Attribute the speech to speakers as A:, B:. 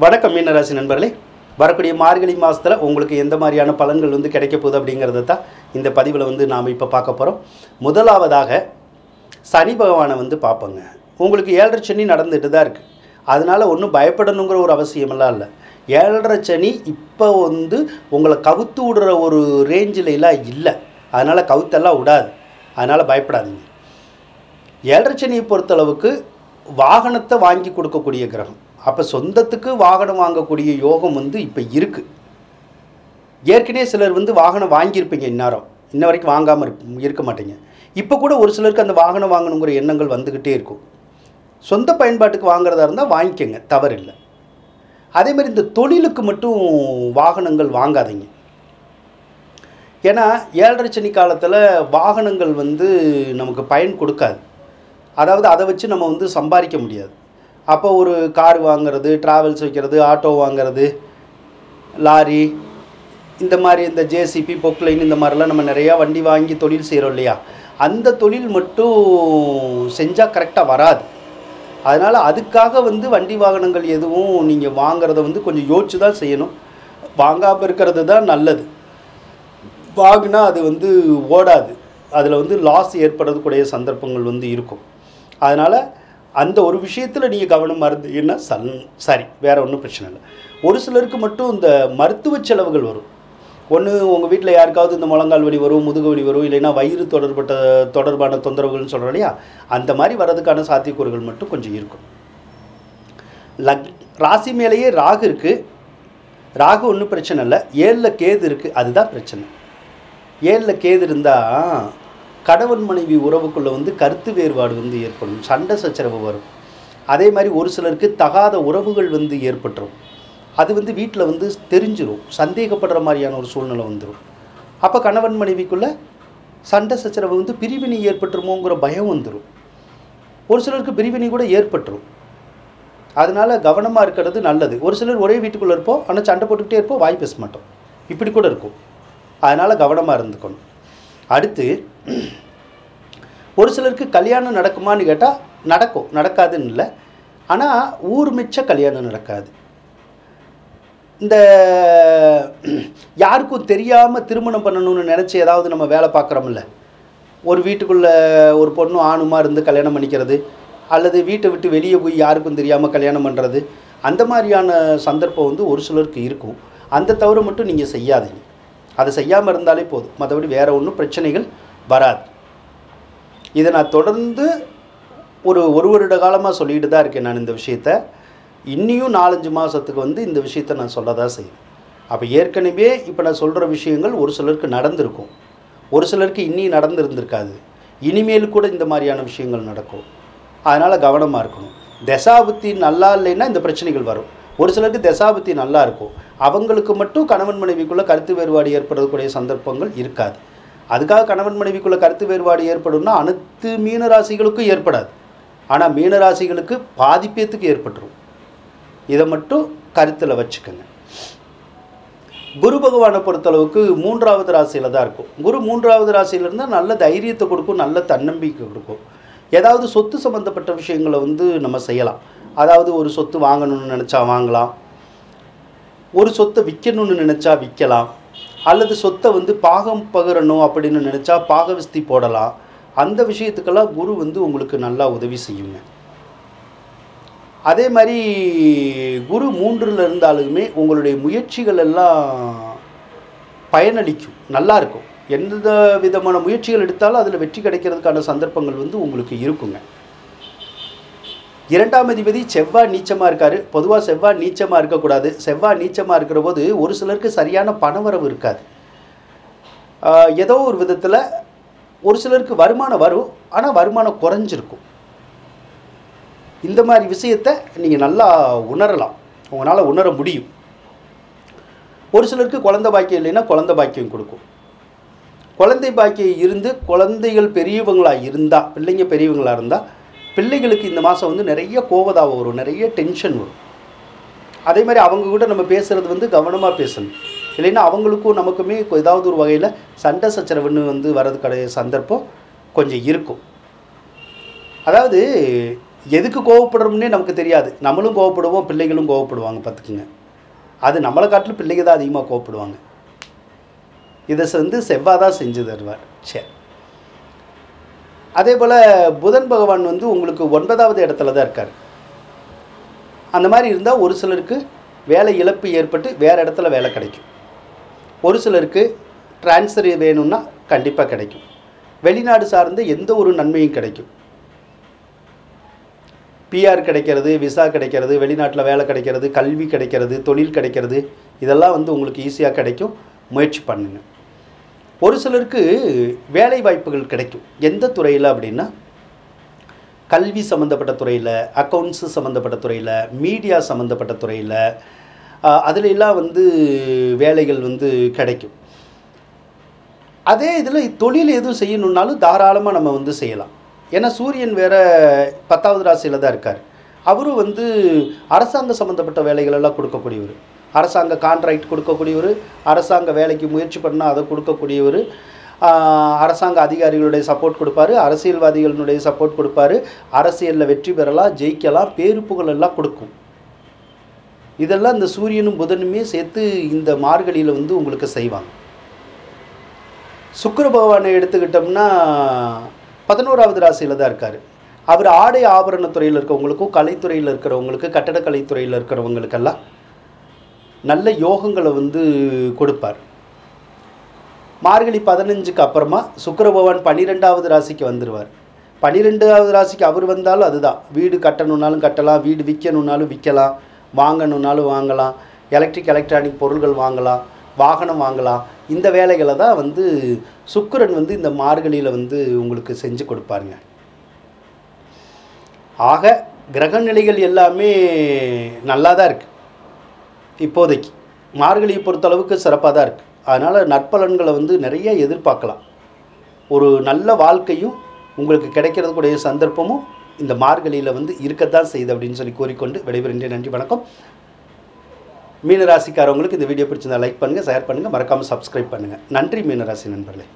A: வணக்கம் மீனராசி நண்பர்களே. வரக்கூடிய மார்கழி மாதத்தில் உங்களுக்கு எந்த மாதிரியான பலன்கள் கிடைக்க போகுது அப்படிங்கிறத தான் இந்த பதிவில் நாம் இப்போ பார்க்க போகிறோம். முதலாவதாக சனி பகவானை பார்ப்போங்க. உங்களுக்கு 7.5 சனி நடந்துட்டு தான் இருக்குது. அதனால் ஒன்றும் பயப்படணுங்கிற ஒரு அவசியமெல்லாம் இல்லை. 7.5 சனி இப்போ உங்களை கவுத்து விடுற ஒரு ரேஞ்சில் எல்லாம் இல்லை. அதனால் கவுத்தெல்லாம் விடாது. அதனால் பயப்படாதீங்க. 7.5 சனியை பொறுத்தளவுக்கு வாகனத்தை வாங்கி கொடுக்கக்கூடிய கிரகம். அப்போ சொந்தத்துக்கு வாகனம் வாங்கக்கூடிய யோகம் இப்போ இருக்குது. ஏற்கனவே சிலர் வாகனம் வாங்கியிருப்பீங்க. இன்ன வரைக்கும் வாங்காமல் இருக்க மாட்டீங்க. இப்போ கூட ஒரு சிலருக்கு அந்த வாகனம் வாங்கணுங்கிற எண்ணங்கள் வந்துக்கிட்டே இருக்கும். சொந்த பயன்பாட்டுக்கு வாங்குறதா இருந்தால் வாங்கிக்கோங்க, தவறில்லை. அதேமாதிரி இந்த தொழிலுக்கு மட்டும் வாகனங்கள் வாங்காதீங்க. ஏன்னா 7.5 சனி காலத்தில் வாகனங்கள் நமக்கு பயன் கொடுக்காது. அதாவது அதை வச்சு நம்ம சம்பாதிக்க முடியாது. அப்போ ஒரு கார் வாங்கிறது, ட்ராவல்ஸ் வைக்கிறது, ஆட்டோ வாங்கிறது, லாரி, இந்த மாதிரி இந்த ஜேசிபி, பொக்லைன், இந்த மாதிரிலாம் நம்ம நிறையா வண்டி வாங்கி தொழில் செய்கிறோம் இல்லையா? அந்த தொழில் மட்டும் செஞ்சால் கரெக்டாக வராது. அதனால் அதுக்காக வண்டி வாகனங்கள் எதுவும் நீங்கள் வாங்கிறத கொஞ்சம் யோசிச்சு தான் செய்யணும். வாங்காமல் இருக்கிறது தான் நல்லது. வாங்கினா அது ஓடாது. அதில் லாஸ் ஏற்படுறதுக்கூடிய சந்தர்ப்பங்கள் இருக்கும். அதனால் அந்த ஒரு விஷயத்தில் நீங்கள் கவனமாக இருந்தீங்கன்னா சரி, வேறு ஒன்றும் பிரச்சனை இல்லை. ஒரு சிலருக்கு மட்டும் இந்த மருத்துவ செலவுகள் வரும். ஒன்று உங்கள் வீட்டில் யாருக்காவது இந்த முழங்கால் வலி வரும், முதுகு வலி வரும், இல்லைன்னா வயிறு தொடர்பான தொந்தரவுகள்னு சொல்கிறோம் இல்லையா? அந்த மாதிரி வர்றதுக்கான சாத்தியக்கூறுகள் மட்டும் கொஞ்சம் இருக்கும். ராசி மேலேயே ராகு இருக்குது. ராகு ஒன்றும் பிரச்சனை இல்லை. 7ல் கேது இருக்குது. அதுதான் பிரச்சனை. 7ல் கேது இருந்தால் கணவன் மனைவி உறவுக்குள்ளே கருத்து வேறுபாடு ஏற்படும், சண்டை சச்சரவு வரும். அதே மாதிரி ஒரு சிலருக்கு தகாத உறவுகள் ஏற்பட்டுரும். அது வீட்டில் தெரிஞ்சிடும், சந்தேகப்படுற மாதிரியான ஒரு சூழ்நிலை வந்துடும். அப்போ கணவன் மனைவிக்குள்ளே சண்டை சச்சரவு பிரிவினை ஏற்பட்டுருமோங்கிற பயம் வந்துடும். ஒரு சிலருக்கு பிரிவினை கூட ஏற்பட்டுரும். அதனால் கவனமாக இருக்கிறது நல்லது. ஒரு சிலர் ஒரே வீட்டுக்குள்ளே இருப்போம், ஆனால் சண்டை போட்டுக்கிட்டே இருப்போம், வாய் பேச மாட்டோம், இப்படி கூட இருக்கும். அதனால் கவனமாக இருந்துக்கணும். அடுத்து ஒரு சிலருக்கு கல்யாணம் நடக்குமான்னு கேட்டால் நடக்கும், நடக்காதுன்னு இல்லை. ஆனால் ஊர் மிச்ச கல்யாணம் நடக்காது. இந்த யாருக்கும் தெரியாமல் திருமணம் பண்ணணும்னு நினச்சி ஏதாவது நம்ம வேலை பார்க்குறோம்ல, ஒரு வீட்டுக்குள்ளே ஒரு பொண்ணு ஆணுமா இருந்து கல்யாணம் பண்ணிக்கிறது, அல்லது வீட்டை விட்டு வெளியே போய் யாருக்கும் தெரியாமல் கல்யாணம் பண்ணுறது, அந்த மாதிரியான சந்தர்ப்பம் ஒரு சிலருக்கு இருக்கும். அந்த தவிர மட்டும் நீங்கள் செய்யாதீங்க. அதை செய்யாமல் இருந்தாலே போதும். மற்றபடி வேறு ஒன்றும் பிரச்சனைகள் வராது. இதை நான் தொடர்ந்து ஒரு வருட காலமாக சொல்லிட்டு தான் இருக்கேன். நான் இந்த விஷயத்த இன்னியும் 4-5 மாதத்துக்கு இந்த விஷயத்த நான் சொல்ல தான் செய்வேன். அப்போ ஏற்கனவே இப்போ நான் சொல்கிற விஷயங்கள் ஒரு சிலருக்கு நடந்திருக்கும், ஒரு சிலருக்கு இன்னும் நடந்திருந்திருக்காது, இனிமேல் கூட இந்த மாதிரியான விஷயங்கள் நடக்கும். அதனால் கவனமாக இருக்கணும். தசாபுத்தி நல்லா இல்லைன்னா இந்த பிரச்சனைகள் வரும். ஒரு சிலருக்கு தசாபுத்தி நல்லா இருக்கும், அவங்களுக்கு மட்டும் கணவன் மனைவிக்குள்ளே கருத்து வேறுபாடு ஏற்படக்கூடிய சந்தர்ப்பங்கள் இருக்காது. அதுக்காக கணவன் மனைவிக்குள்ளே கருத்து வேறுபாடு ஏற்படும்னா அனைத்து மீனராசிகளுக்கும் ஏற்படாது. ஆனால் மீனராசிகளுக்கு பாதிப்பேத்துக்கு ஏற்பட்டுரும். இதை மட்டும் கருத்தில் வச்சுக்கோங்க. குரு பகவானை பொறுத்தளவுக்கு 3வது ராசியில் தான் இருக்கும். குரு 3வது ராசியில் இருந்தால் நல்ல தைரியத்தை கொடுக்கும், நல்ல தன்னம்பிக்கை கொடுக்கும். ஏதாவது சொத்து சம்மந்தப்பட்ட விஷயங்களை நம்ம செய்யலாம். அதாவது ஒரு சொத்து வாங்கணும்னு நினச்சா வாங்கலாம், ஒரு சொத்தை விற்கணும்னு நினச்சா விற்கலாம், அல்லது சொத்தை பாகம் பகிரணும் அப்படின்னு நினச்சா பாகவிஸ்தி போடலாம். அந்த விஷயத்துக்கெல்லாம் குரு உங்களுக்கு நல்லா உதவி செய்யுங்க. அதே மாதிரி குரு 3ல் இருந்தாலுமே உங்களுடைய முயற்சிகள் எல்லாம் பயனளிக்கும், நல்லா இருக்கும். எந்த விதமான முயற்சிகள் எடுத்தாலும் அதில் வெற்றி கிடைக்கிறதுக்கான சந்தர்ப்பங்கள் உங்களுக்கு இருக்குங்க. 2ஆம் அதிபதி செவ்வாய் நீச்சமாக இருக்கார். பொதுவாக செவ்வாய் நீச்சமாக இருக்கக்கூடாது. செவ்வாய் நீச்சமாக இருக்கிற போது ஒரு சிலருக்கு சரியான பணவரவு இருக்காது. ஏதோ ஒரு விதத்தில் ஒரு சிலருக்கு வருமானம் வரும், ஆனால் வருமானம் குறைஞ்சிருக்கும். இந்த மாதிரி விஷயத்தை நீங்கள் நல்லா உணரலாம், உங்களால் உணர முடியும். ஒரு சிலருக்கு குழந்தை பாக்கியம் இல்லைன்னா குழந்தை பாக்கியம் கொடுக்கும். குழந்தை பாக்கியம் இருந்து குழந்தைகள் பெரியவங்களாக இருந்தால், பிள்ளைங்க பெரியவங்களாக இருந்தால், பிள்ளைகளுக்கு இந்த மாதம் நிறைய கோபதாபம் வரும், நிறைய டென்ஷன் வரும். அதே மாதிரி அவங்க கூட நம்ம பேசுகிறது கவனமாக பேசணும். இல்லைன்னா அவங்களுக்கும் நமக்குமே ஏதாவது ஒரு வகையில் சண்டை சச்சரவுன்னு வரதுக்கான சந்தர்ப்பம் கொஞ்சம் இருக்கும். அதாவது எதுக்கு கோவப்படுறோம்னே நமக்கு தெரியாது. நம்மளும் கோவப்படுவோம், பிள்ளைகளும் கோவப்படுவாங்க. பார்த்துக்குங்க, அது நம்மளை காட்டிலும் பிள்ளைங்க தான் அதிகமாக கோவப்படுவாங்க. இதை வந்து செவ்வாய் தான் செஞ்சு தருவார். சரி, அதே போல் புதன் பகவான் வந்து உங்களுக்கு 9வது இடத்துல தான் இருக்கார். அந்த மாதிரி இருந்தால் ஒரு சிலருக்கு வேலை இழப்பு ஏற்பட்டு வேறு இடத்துல வேலை கிடைக்கும். ஒரு சிலருக்கு ட்ரான்ஸ்ஃபர் வேணும்னா கண்டிப்பாக கிடைக்கும். வெளிநாடு சார்ந்த எந்த ஒரு நன்மையும் கிடைக்கும். பிஆர் கிடைக்கிறது, விசா கிடைக்கிறது, வெளிநாட்டில் வேலை கிடைக்கிறது, கல்வி கிடைக்கிறது, தொழில் கிடைக்கிறது, இதெல்லாம் வந்து உங்களுக்கு ஈஸியாக கிடைக்கும். முயற்சி பண்ணுங்க. ஒரு சிலருக்கு வேலை வாய்ப்புகள் கிடைக்கும். எந்த துறையில் அப்படின்னா, கல்வி சம்மந்தப்பட்ட துறையில், அக்கௌண்ட்ஸு சம்மந்தப்பட்ட துறையில், மீடியா சம்மந்தப்பட்ட துறையில், அதிலெல்லாம் வந்து வேலைகள் வந்து கிடைக்கும். அதே இதில் தொழில் எதுவும் செய்யணுன்னாலும் தாராளமாக நம்ம வந்து செய்யலாம். ஏன்னா சூரியன் வேறு 10வது ராசியில் தான் இருக்கார். அவரும் வந்து அரசாங்க சம்மந்தப்பட்ட வேலைகளெல்லாம் கொடுக்கக்கூடியவர், அரசாங்க கான்ட்ராக்ட் கொடுக்கக்கூடியவர், அரசாங்க வேலைக்கு முயற்சி பண்ணால் அதை கொடுக்கக்கூடியவர், அரசாங்க அதிகாரிகளுடைய சப்போர்ட் கொடுப்பார், அரசியல்வாதிகளுடைய சப்போர்ட் கொடுப்பார், அரசியலில் வெற்றி பெறலாம், ஜெயிக்கலாம், பேரு புகழ் எல்லாம் கொடுக்கும். இதெல்லாம் இந்த சூரியனும் புதனுமே சேர்த்து இந்த மார்கழியில் வந்து உங்களுக்கு செய்வாங்க. சுக்கிர பகவானை எடுத்துக்கிட்டோம்னா 11வது ராசியில் தான் இருக்கார். அவர் ஆடை ஆபரண துறையில் இருக்கிறவங்களுக்கும், கலைத்துறையில் இருக்கிறவங்களுக்கு, கட்டடக்கலைத்துறையில் இருக்கிறவங்களுக்கெல்லாம் நல்ல யோகங்களை வந்து கொடுப்பார். மார்கழி 15க்கு அப்புறமா சுக்கிர பகவான் 12வது ராசிக்கு வந்துடுவார். 12வது ராசிக்கு அவர் வந்தாலும் அதுதான், வீடு கட்டணுன்னாலும் கட்டலாம், வீடு விற்கணுன்னாலும் விற்கலாம், வாங்கணுன்னாலும் வாங்கலாம், எலக்ட்ரானிக் பொருள்கள் வாங்கலாம், வாகனம் வாங்கலாம். இந்த வேலைகளை தான் வந்து சுக்கிரன் வந்து இந்த மார்கழியில் வந்து உங்களுக்கு செஞ்சு கொடுப்பாருங்க. ஆக கிரக நிலைகள் எல்லாமே நல்லா தான் இருக்குது. இப்போதைக்கு மார்கழியை பொறுத்தளவுக்கு சிறப்பாக தான் இருக்குது. அதனால் நற்பலன்களை வந்து நிறைய எதிர்பார்க்கலாம். ஒரு நல்ல வாழ்க்கையும் உங்களுக்கு கிடைக்கிறதுக்குடைய சந்தர்ப்பமும் இந்த மார்கழியில் வந்து இருக்கத்தான் செய்யுது அப்படின்னு சொல்லி கூறிக்கொண்டு விடைபெறுகின்றேன். நன்றி, வணக்கம். மீனராசிக்காரவங்களுக்கு இந்த வீடியோ பிடிச்சிருந்தா லைக் பண்ணுங்கள், ஷேர் பண்ணுங்கள், மறக்காமல் சப்ஸ்கிரைப் பண்ணுங்கள். நன்றி மீனராசி நண்பர்களே.